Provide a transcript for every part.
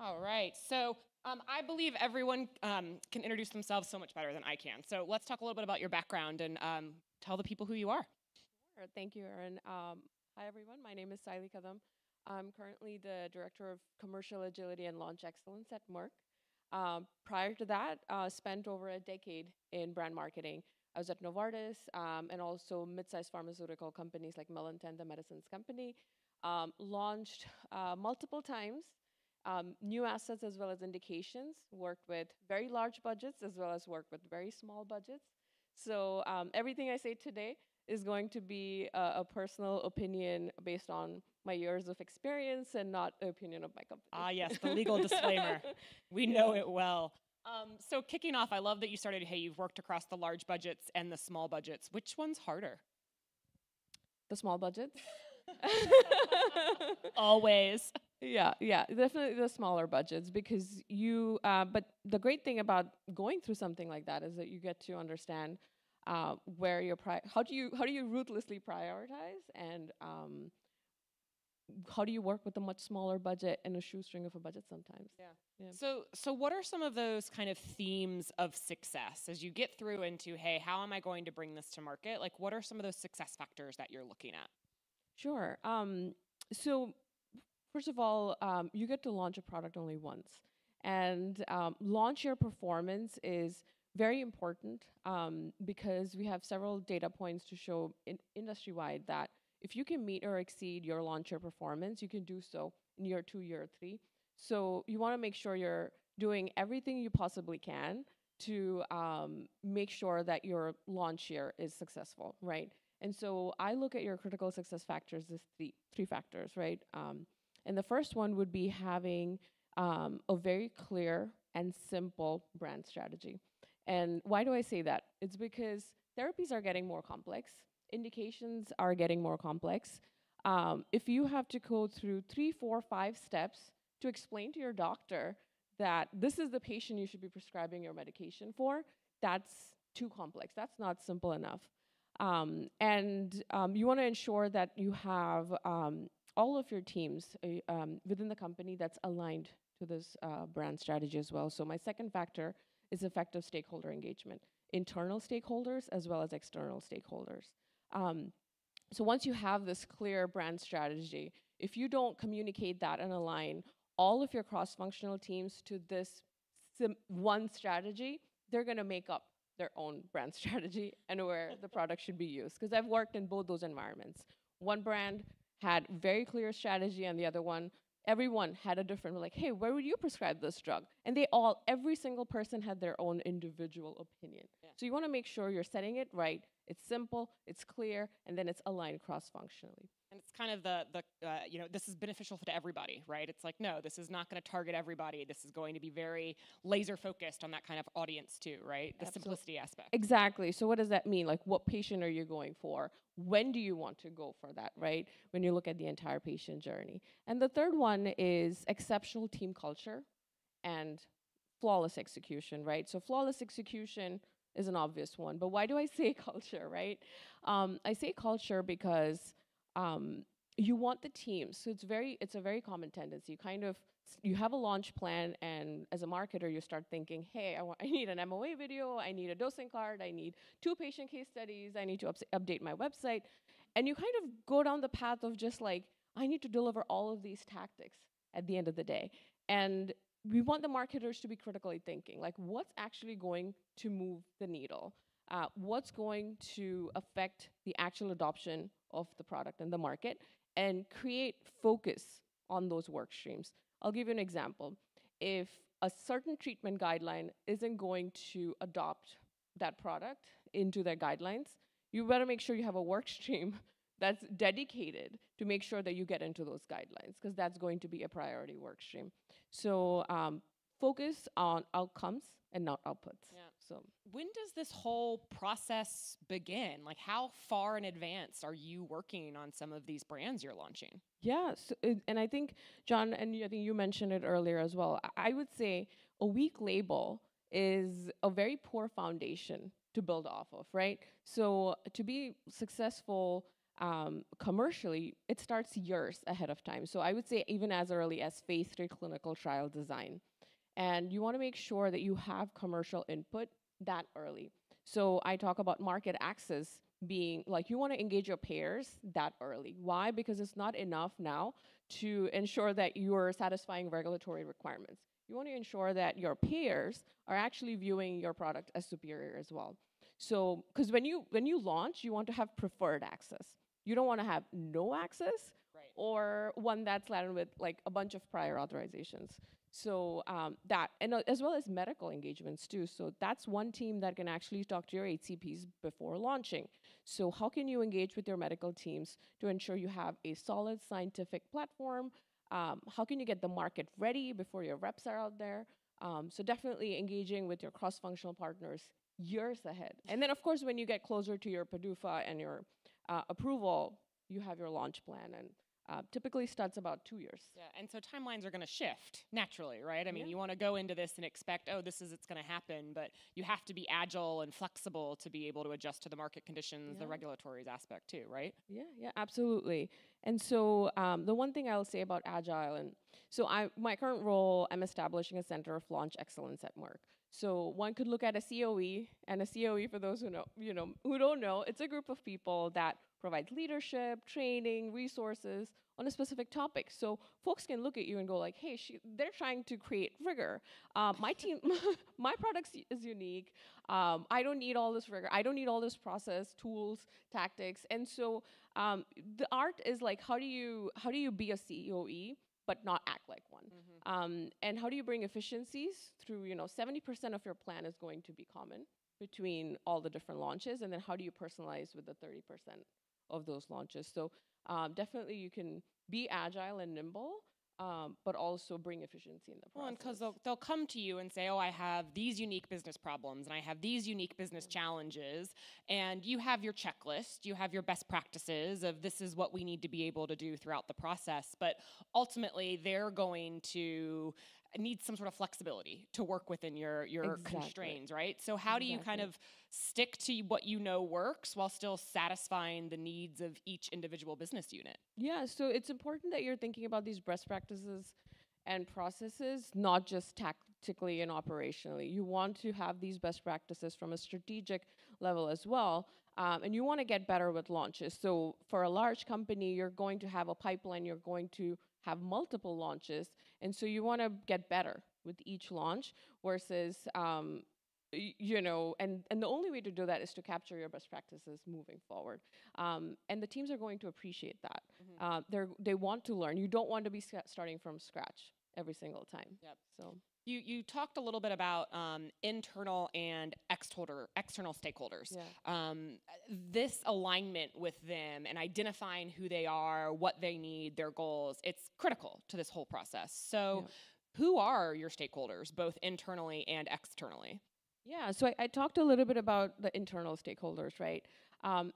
All right. So I believe everyone can introduce themselves so much better than I can. So let's talk a little bit about your background and tell the people who you are. Sure. Thank you, Erin. Hi, everyone. My name is Sayali Kadam. I'm currently the Director of Commercial Agility and Launch Excellence at Merck. Prior to that, spent over a decade in brand marketing. I was at Novartis and also mid-sized pharmaceutical companies like Mellon10, the medicines company. Launched multiple times, new assets as well as indications, worked with very large budgets as well as worked with very small budgets. So everything I say today is going to be a personal opinion based on my years of experience and not the opinion of my Ah, company. yes, the legal disclaimer. We know it well. So kicking off, I love that you started, hey, you've worked across the large budgets and the small budgets. Which one's harder? The small budgets. Always. Yeah, definitely the smaller budgets because but the great thing about going through something like that is that you get to understand where your how do you ruthlessly prioritize and how do you work with a much smaller budget and a shoestring of a budget sometimes. Yeah. Yeah. So what are some of those kind of themes of success as you get through into, hey, how am I going to bring this to market? Like, what are some of those success factors that you're looking at? Sure. So first of all, you get to launch a product only once, and launch year performance is very important because we have several data points to show industry wide that if you can meet or exceed your launch year performance, you can do so in year 2, year 3. So you want to make sure you're doing everything you possibly can to make sure that your launch year is successful, right? And so I look at your critical success factors as three factors, right? And the first one would be having a very clear and simple brand strategy. And why do I say that? It's because therapies are getting more complex, indications are getting more complex. If you have to go through 3, 4, 5 steps to explain to your doctor that this is the patient you should be prescribing your medication for, that's too complex. That's not simple enough. And you want to ensure that you have all of your teams within the company that's aligned to this brand strategy as well. So my second factor is effective stakeholder engagement, internal stakeholders as well as external stakeholders. So once you have this clear brand strategy, if you don't communicate that and align all of your cross-functional teams to this one strategy, they're going to make up their own brand strategy and where the product should be used. Because I've worked in both those environments. One brand had very clear strategy and the other one, everyone had a different, like, hey, where would you prescribe this drug? And every single person had their own individual opinion. Yeah. So you want to make sure you're setting it right, it's simple, it's clear, and then it's aligned cross-functionally. And it's kind of this is beneficial to everybody, right? It's like, no, this is not going to target everybody. This is going to be very laser focused on that kind of audience too, right? The simplicity aspect. Exactly. So what does that mean? Like, what patient are you going for? When do you want to go for that, right? When you look at the entire patient journey. And the third one is exceptional team culture and flawless execution, right? So flawless execution is an obvious one, but why do I say culture, right? I say culture because you want the team. So it's a very common tendency. You have a launch plan, and as a marketer, you start thinking, hey, I need an MOA video, I need a dosing card, I need 2 patient case studies, I need to update my website. And you kind of go down the path of just like, I need to deliver all of these tactics at the end of the day. And we want the marketers to be critically thinking, like what's actually going to move the needle? What's going to affect the actual adoption of the product in the market and create focus on those work streams. I'll give you an example. If a certain treatment guideline isn't going to adopt that product into their guidelines, you better make sure you have a work stream that's dedicated to make sure that you get into those guidelines because that's going to be a priority work stream. So focus on outcomes and not outputs. Yeah. So when does this whole process begin? Like, how far in advance are you working on some of these brands you're launching? yeah, and I think John, and I think you mentioned it earlier as well. I would say a weak label is a very poor foundation to build off of, right? So to be successful Commercially, it starts years ahead of time. So I would say even as early as phase 3 clinical trial design. And you want to make sure that you have commercial input that early. So I talk about market access being like you want to engage your payers that early. Why? Because it's not enough now to ensure that you're satisfying regulatory requirements. You want to ensure that your payers are actually viewing your product as superior as well. So, because when you launch, you want to have preferred access. You don't want to have no access Right. or one that's laden with like a bunch of prior authorizations. So that, and as well as medical engagements too. So that's one team that can actually talk to your HCPs before launching. So how can you engage with your medical teams to ensure you have a solid scientific platform? How can you get the market ready before your reps are out there? So definitely engaging with your cross-functional partners years ahead. And then of course, when you get closer to your PDUFA and your approval, you have your launch plan, and typically starts about 2 years. Yeah, and so timelines are going to shift naturally, right? I mean, Yeah. you want to go into this and expect, oh, it's going to happen, but you have to be agile and flexible to be able to adjust to the market conditions, the Yeah. regulatory aspect too, right? Yeah, absolutely. And so the one thing I'll say about Agile, and so my current role, I'm establishing a center of launch excellence at Merck. So one could look at a COE, and a COE, for those who know, who don't know, it's a group of people that provides leadership, training, resources on a specific topic. So folks can look at you and go like, hey, they're trying to create rigor. My team, my product is unique. I don't need all this rigor. I don't need all this process, tools, tactics. And so the art is like, how do you be a COE but not act like one? And how do you bring efficiencies through, 70% of your plan is going to be common between all the different launches, and then how do you personalize with the 30% of those launches? So definitely you can be agile and nimble, but also bring efficiency in the Well, process. because they'll come to you and say, oh, I have these unique business problems and I have these unique business challenges, and you have your checklist, you have your best practices of this is what we need to be able to do throughout the process, but ultimately they're going to need some sort of flexibility to work within your Exactly. constraints, right? So how do you kind Exactly. of stick to what you know works while still satisfying the needs of each individual business unit? Yeah, so it's important that you're thinking about these best practices and processes, not just tactically and operationally. You want to have these best practices from a strategic level as well, and you want to get better with launches. So for a large company, you're going to have a pipeline, you're going to have multiple launches, and so you want to get better with each launch versus and the only way to do that is to capture your best practices moving forward, and the teams are going to appreciate that. They want to learn. You don't want to be starting from scratch every single time. Yep. So You talked a little bit about internal and external stakeholders. yeah. This alignment with them and identifying who they are, what they need, their goals, it's critical to this whole process. So Yeah. who are your stakeholders, both internally and externally? Yeah, so I talked a little bit about the internal stakeholders, right?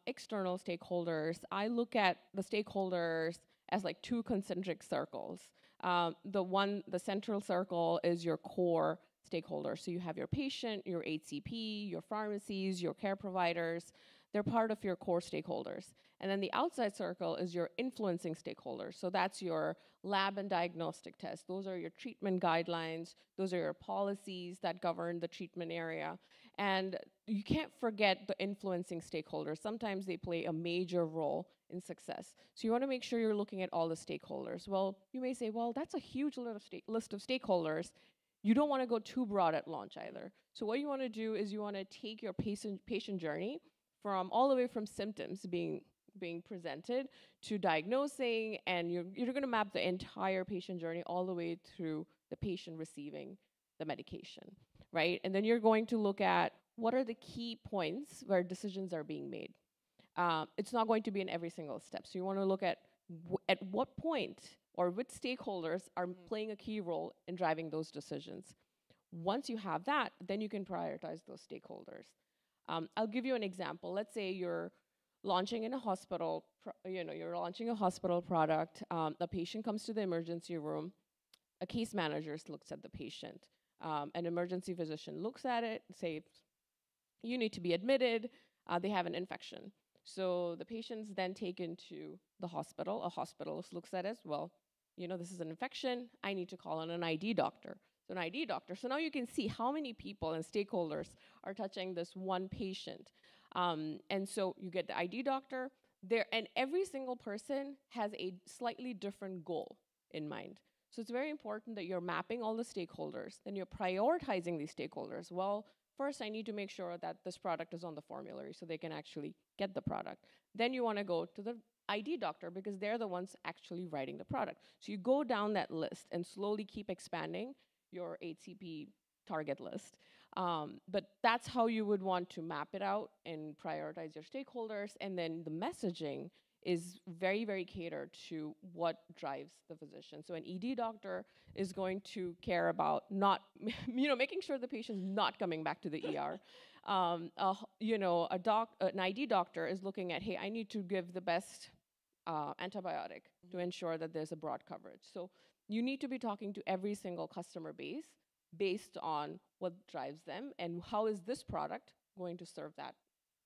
External stakeholders, I look at the stakeholders as like two concentric circles. The central circle is your core stakeholders. So you have your patient, your HCP, your pharmacies, your care providers. They're part of your core stakeholders. And then the outside circle is your influencing stakeholders. So that's your lab and diagnostic tests. Those are your treatment guidelines. Those are your policies that govern the treatment area. And you can't forget the influencing stakeholders. Sometimes they play a major role in success. So you want to make sure you're looking at all the stakeholders. Well, you may say, well, that's a huge list of stakeholders. You don't want to go too broad at launch either. So what you want to do is you want to take your patient journey from all the way from symptoms being presented to diagnosing, and you're going to map the entire patient journey all the way through the patient receiving the medication, right? And then you're going to look at what are the key points where decisions are being made. It's not going to be in every single step. So you want to look at what point or which stakeholders are playing a key role in driving those decisions. Once you have that, then you can prioritize those stakeholders. I'll give you an example. Let's say you're launching in a hospital, you're launching a hospital product. The patient comes to the emergency room. A case manager looks at the patient. An emergency physician looks at it, says, you need to be admitted. They have an infection. So the patient's then taken to the hospital. A hospitalist looks at it as well. This is an infection. I need to call on an ID doctor. So an ID doctor. So now you can see how many people and stakeholders are touching this one patient. And so you get the ID doctor there, and every single person has a slightly different goal in mind. So it's very important that you're mapping all the stakeholders, then you're prioritizing these stakeholders. Well, first I need to make sure that this product is on the formulary so they can actually get the product. Then you want to go to the ID doctor because they're the ones actually writing the product. So you go down that list and slowly keep expanding your HCP target list. But that's how you would want to map it out and prioritize your stakeholders. And then the messaging is very, very catered to what drives the physician. So an ED doctor is going to care about not, making sure the patient's not coming back to the ER. An ID doctor is looking at, hey, I need to give the best antibiotic to ensure that there's a broad coverage. So you need to be talking to every single customer base based on what drives them and how is this product going to serve that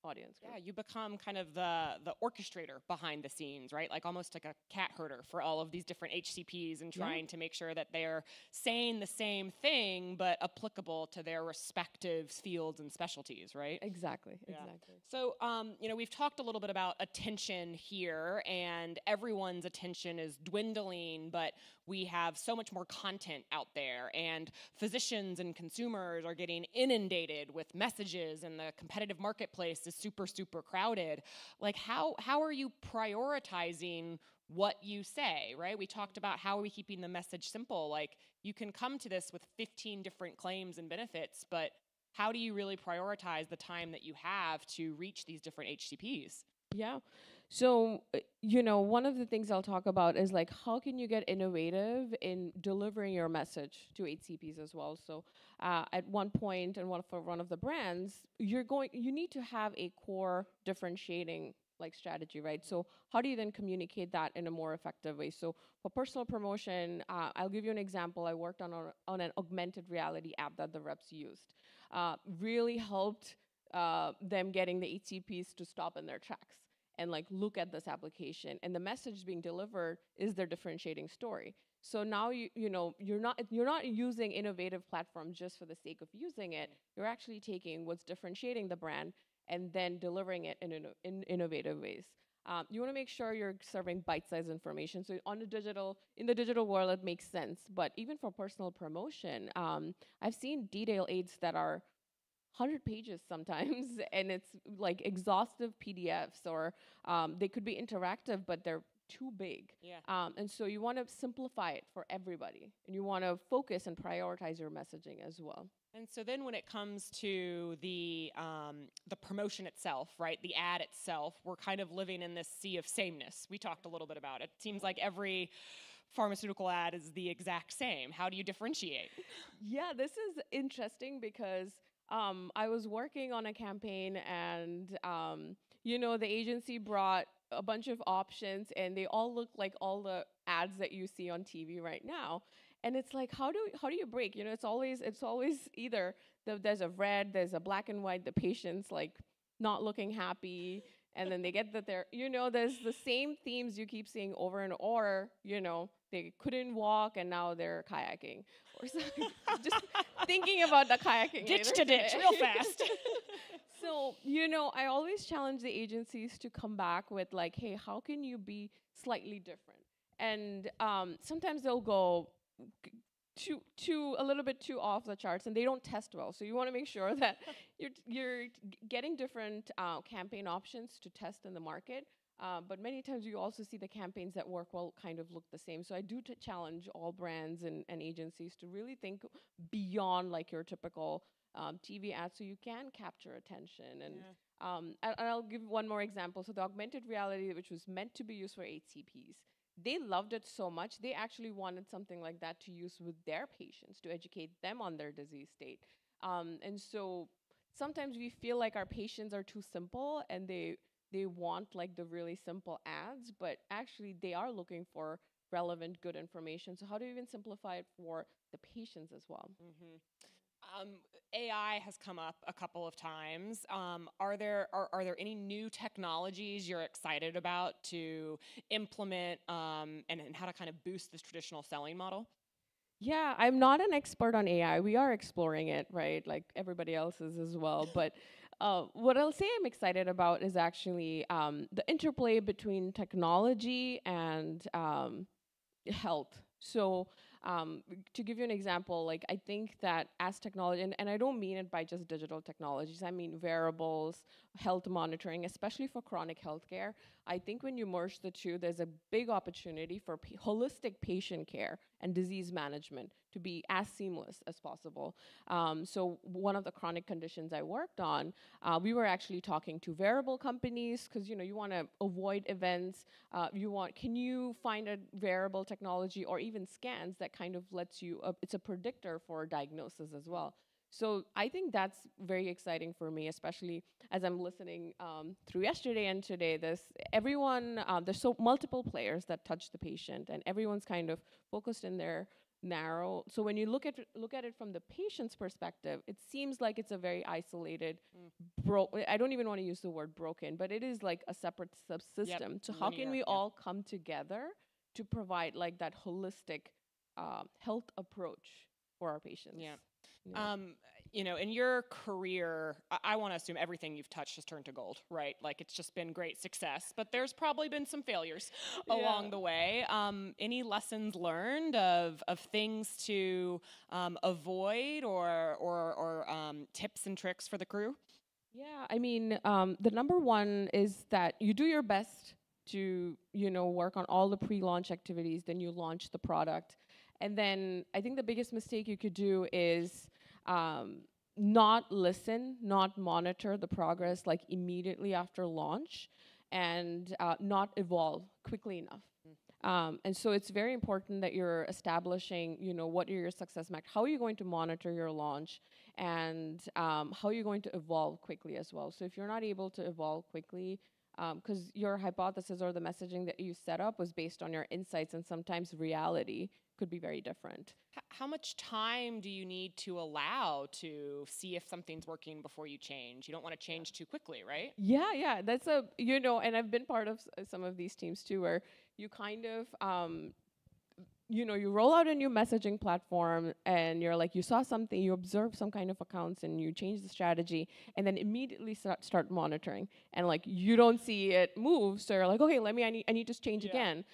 audience group. Yeah, you become kind of the orchestrator behind the scenes, right? Like almost like a cat herder for all of these different HCPs and trying to make sure that they're saying the same thing but applicable to their respective fields and specialties, right? Exactly. So, we've talked a little bit about attention here, and everyone's attention is dwindling, but we have so much more content out there, and physicians and consumers are getting inundated with messages, and the competitive marketplace is super, super crowded. Like, how are you prioritizing what you say, right? We talked about how are we keeping the message simple. Like, you can come to this with 15 different claims and benefits, but how do you really prioritize the time that you have to reach these different HCPs? Yeah. So, one of the things I'll talk about is like, how can you get innovative in delivering your message to HCPs as well? So, at one point, and for one of the brands, you need to have a core differentiating strategy, right? So how do you then communicate that in a more effective way? So for personal promotion, I'll give you an example. I worked on an augmented reality app that the reps used. Really helped them getting the HCPs to stop in their tracks and look at this application, and the message being delivered is their differentiating story. So now you're not using innovative platforms just for the sake of using it. You're actually taking what's differentiating the brand and then delivering it in innovative ways. You want to make sure you're serving bite-sized information. So in the digital world, it makes sense. But even for personal promotion, I've seen detail aids that are 100 pages sometimes, and it's like exhaustive PDFs, or they could be interactive, but they're too big. Yeah. And so you want to simplify it for everybody, and you want to focus and prioritize your messaging as well. And so then when it comes to the promotion itself, right, the ad itself, we're kind of living in this sea of sameness. We talked a little bit about it. It seems like every pharmaceutical ad is the exact same. How do you differentiate? Yeah, this is interesting because I was working on a campaign, and the agency brought a bunch of options, and they all look like all the ads that you see on TV right now. And it's like, how do you break? It's always either there's a red, there's a black and white, the patient's not looking happy, and then they get that there's the same themes you keep seeing over and over. They couldn't walk and now they're kayaking, or something. Just thinking about the kayaking. Ditch to ditch, real fast. So, I always challenge the agencies to come back with hey, how can you be slightly different? And sometimes they'll go a little bit too off the charts, and they don't test well. So you want to make sure that you're getting different campaign options to test in the market. But many times you also see the campaigns that work well kind of look the same. So I do challenge all brands and agencies to really think beyond your typical TV ad, so you can capture attention. And I'll give one more example. So the augmented reality, which was meant to be used for HCPs, they loved it so much, they actually wanted something like that to use with their patients to educate them on their disease state. And so sometimes we feel like our patients are too simple, and they want the really simple ads, but actually they are looking for relevant, good information. So how do you even simplify it for the patients as well? Mm-hmm. AI has come up a couple of times. Are there any new technologies you're excited about to implement, and how to kind of boost this traditional selling model? Yeah, I'm not an expert on AI. We are exploring it, right? Like everybody else is as well. But what I'll say I'm excited about is actually the interplay between technology and health. So, to give you an example, like I think that as technology, and I don't mean it by just digital technologies, I mean wearables, health monitoring, especially for chronic healthcare. I think when you merge the two, there's a big opportunity for holistic patient care and disease management to be as seamless as possible. So, one of the chronic conditions I worked on, we were actually talking to wearable companies because you want to avoid events. Can you find a wearable technology or even scans that kind of lets you, it's a predictor for diagnosis as well. So I think that's very exciting for me, especially as I'm listening through yesterday and today. There's so multiple players that touch the patient, and everyone's kind of focused in their narrow. So when you look at it from the patient's perspective, it seems like it's a very isolated, I don't even want to use the word broken, but it is like a separate subsystem. Yep, So how can we linear, all come together to provide like that holistic health approach for our patients? Yeah. Yeah. In your career, I want to assume everything you've touched has turned to gold, right? Like it's just been great success, but there's probably been some failures along the way. Any lessons learned of things to avoid, or tips and tricks for the crew? Yeah, I mean, the number one is that you do your best to, work on all the pre-launch activities, then you launch the product. And then I think the biggest mistake you could do is not listen, not monitor the progress like immediately after launch, and not evolve quickly enough. And so it's very important that you're establishing, what are your success metrics? How are you going to monitor your launch? And how are you going to evolve quickly as well? So if you're not able to evolve quickly, because your hypothesis or the messaging that you set up was based on your insights, and sometimes reality could be very different. How much time do you need to allow to see if something's working before you change? You don't want to change too quickly, right? Yeah, that's and I've been part of some of these teams too, where you kind of, you roll out a new messaging platform and you're like, you saw something, you observe some kind of accounts and you change the strategy and then immediately start monitoring and like, you don't see it move. So you're like, okay, I need to change again.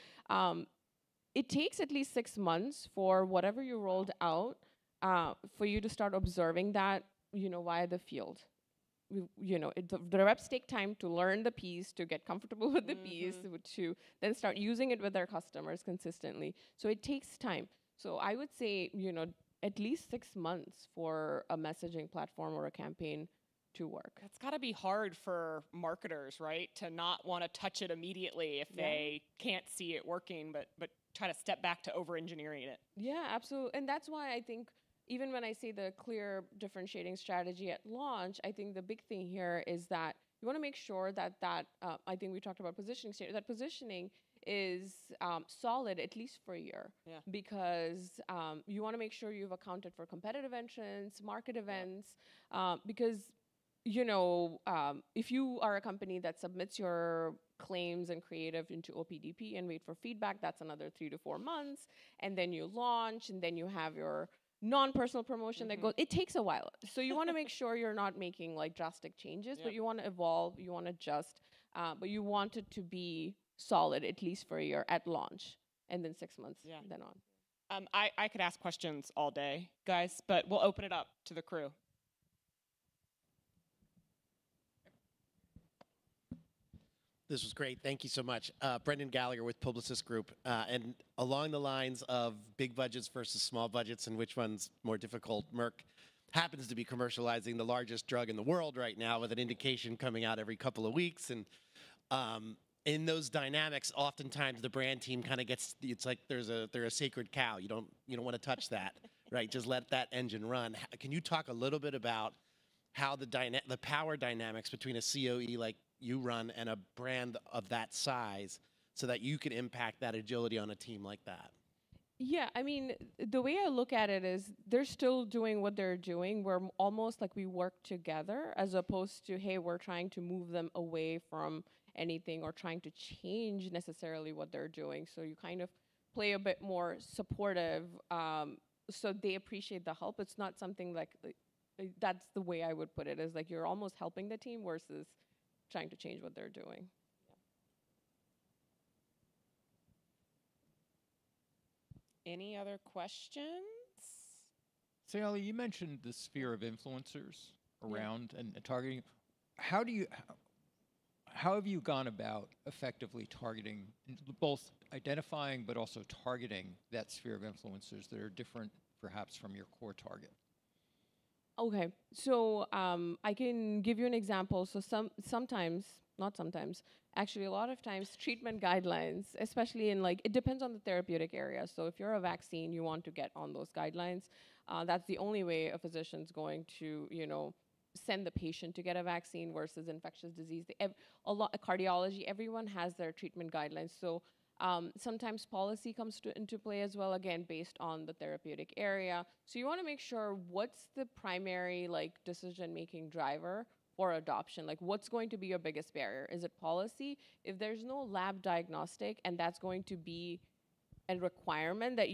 It takes at least 6 months for whatever you rolled out, for you to start observing that, via the field. The reps take time to learn the piece, to get comfortable with the piece, to then start using it with their customers consistently. So it takes time. So I would say, at least 6 months for a messaging platform or a campaign to work. It's got to be hard for marketers, right? To not want to touch it immediately if they can't see it working, but try to step back to over-engineering it. Yeah, absolutely. And that's why I think even when I say the clear differentiating strategy at launch, I think the big thing here is that you want to make sure that I think we talked about positioning, that positioning is solid at least for a year. Yeah. Because you want to make sure you've accounted for competitive entrants, market events, because if you are a company that submits your claims and creative into OPDP and wait for feedback, that's another 3 to 4 months. And then you launch, and then you have your non-personal promotion that goes, it takes a while. So you want to make sure you're not making like drastic changes, but you want to evolve, you want to adjust, but you want it to be solid at least for a year at launch, and then 6 months then on. I could ask questions all day, guys, but we'll open it up to the crew. This was great. Thank you so much. Brendan Gallagher with Publicis Group. And along the lines of big budgets versus small budgets and which one's more difficult, Merck happens to be commercializing the largest drug in the world right now with an indication coming out every couple of weeks. And in those dynamics, oftentimes the brand team kind of gets, it's like they're a sacred cow. You don't want to touch that, right? Just let that engine run. Can you talk a little bit about how the power dynamics between a COE like you run and a brand of that size so that you can impact that agility on a team like that? Yeah, I mean, the way I look at it is they're still doing what they're doing. We're almost like we work together as opposed to, hey, we're trying to move them away from anything or trying to change necessarily what they're doing. So you kind of play a bit more supportive, so they appreciate the help. It's not something like, that's the way I would put it, is like you're almost helping the team versus trying to change what they're doing. Any other questions? Sayali, you mentioned the sphere of influencers around and targeting. How do you, how have you gone about effectively targeting, both identifying but also targeting that sphere of influencers that are different perhaps from your core target? Okay, so I can give you an example. So sometimes, not sometimes, actually a lot of times treatment guidelines, especially in like, it depends on the therapeutic area. So if you're a vaccine, you want to get on those guidelines. That's the only way a physician's going to, you know, send the patient to get a vaccine versus infectious disease. A lot, cardiology, everyone has their treatment guidelines. So sometimes policy comes into play as well, again, based on the therapeutic area. So you want to make sure what's the primary like decision-making driver for adoption? Like what's going to be your biggest barrier? Is it policy? If there's no lab diagnostic and that's going to be a requirement that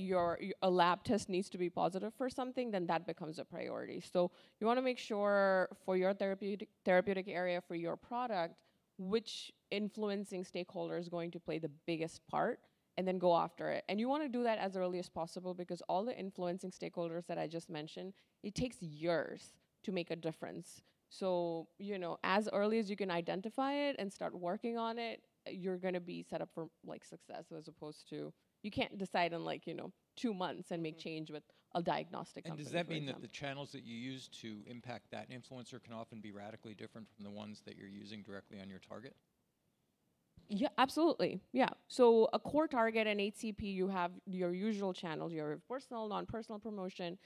a lab test needs to be positive for something, then that becomes a priority. So you want to make sure for your therapeutic area, for your product, which influencing stakeholder is going to play the biggest part, and then go after it. And you want to do that as early as possible because all the influencing stakeholders that I just mentioned, it takes years to make a difference. So, you know, as early as you can identify it and start working on it, you're going to be set up for like success, as opposed to, you can't decide in like, you know, 2 months and make change with a diagnostic company. And does that mean that the channels that you use to impact that influencer can often be radically different from the ones that you're using directly on your target? Yeah, absolutely. Yeah. So a core target and HCP, you have your usual channels, your personal, non-personal promotion.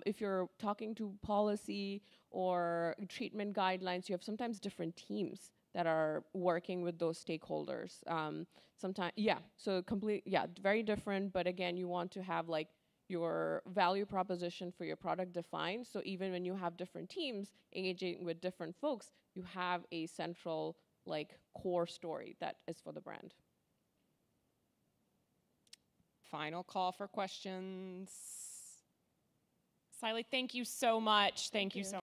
If you're talking to policy or treatment guidelines, you have sometimes different teams that are working with those stakeholders. Sometimes, yeah, so very different. But again, you want to have like your value proposition for your product defined. So even when you have different teams engaging with different folks, you have a central like core story that is for the brand. Final call for questions. Sayali, thank you so much. Thank you so much.